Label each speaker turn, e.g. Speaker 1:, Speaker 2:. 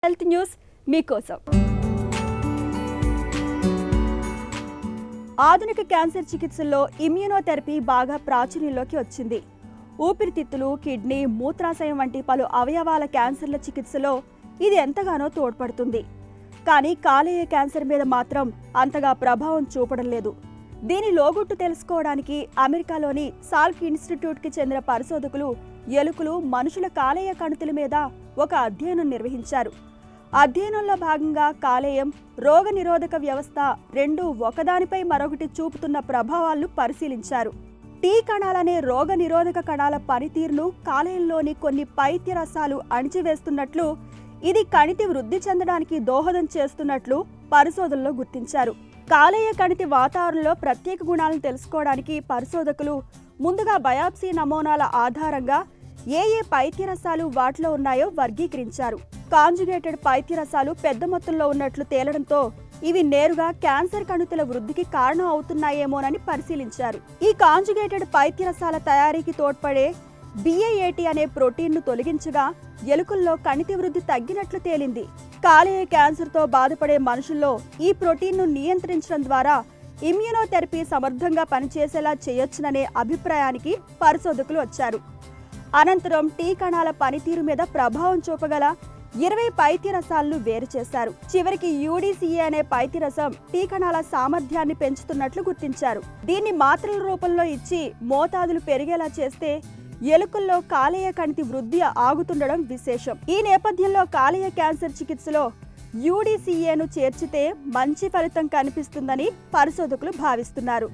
Speaker 1: Health news మీకోసం. ఆధునిక cancer చికిత్సల్లో immunotherapy బాగా ప్రాచుర్యంలోకి వచ్చింది. ఊపిరితిత్తులు, కిడ్నీ, మూత్రాశయం వంటి పలు అవయవాల క్యాన్సర్ల చికిత్సలో ఇది ఎంతగానో తోడ్పడుతుంది. కానీ కాలేయ క్యాన్సర్ మీద మాత్రం అంతగా ప్రభావం చూపడం లేదు. దీని లోగుట్టు తెలుసుకోవడానికి అమెరికాలోని సాల్క్ ఇన్స్టిట్యూట్కి చెందిన పరిశోధకులు ఎలుకలు, మనుషుల కాలేయ కణుతుల మీద ఒక అధ్యయనం నిర్వహించారు. అధ్యయనంలో భాగంగా కాలేయం, రోగ నిరోధక వ్యవస్థ రెండూ ఒకదానిపై మరొకటి చూపుతున్న ప్రభావాలను పరిశీలించారు. టీ కణాలనే రోగ నిరోధక కణాల పనితీరును కాలేయంలోని కొన్ని పైత్య రసాలు అణిచివేస్తున్నట్లు, ఇది కణితి వృద్ధి చెందడానికి దోహదం చేస్తున్నట్లు పరిశోధనలో గుర్తించారు. కాలేయ కణితి వాతావరణంలో ప్రత్యేక గుణాలను తెలుసుకోవడానికి పరిశోధకులు ముందుగా బయాప్సీ నమూనాల ఆధారంగా ఏ పైత్య రసాలు వాటిలో ఉన్నాయో వర్గీకరించారు. కాంజుగేటెడ్ పైత్య రసాలు పెద్ద మొత్తంలో ఉన్నట్లు తేలడంతో ఇవి నేరుగా క్యాన్సర్ కణుతుల వృద్ధికి కారణం అవుతున్నాయేమోనని పరిశీలించారు. ఈ కాంజుగేటెడ్ పైత్య రసాల తయారీకి తోడ్పడే BAAT అనే ప్రోటీన్ను తొలగించగా ఎలుకల్లో కణితి వృద్ధి తగ్గినట్లు తేలింది. కాలేయ క్యాన్సర్తో బాధపడే మనుషుల్లో ఈ ప్రోటీన్ను నియంత్రించడం ద్వారా ఇమ్యూనోథెరపీ సమర్థంగా పనిచేసేలా చేయొచ్చుననే అభిప్రాయానికి పరిశోధకులు వచ్చారు. అనంతరం టీ కణాల పనితీరు మీద ప్రభావం చూపగల 20 పైత్య రసాలను వేరు చేశారు. చివరికి UDCA అనే పైత్య రసం టీ కణాల సామర్థ్యాన్ని పెంచుతున్నట్లు గుర్తించారు. దీన్ని మాత్రల రూపంలో ఇచ్చి మోతాదులు పెరిగేలా చేస్తే ఎలుకల్లో కాలేయ కణితి వృద్ధి ఆగుతుండడం విశేషం. ఈ నేపథ్యంలో కాలేయ క్యాన్సర్ చికిత్సలో UDCAను చేర్చితే మంచి ఫలితం కనిపిస్తుందని పరిశోధకులు భావిస్తున్నారు.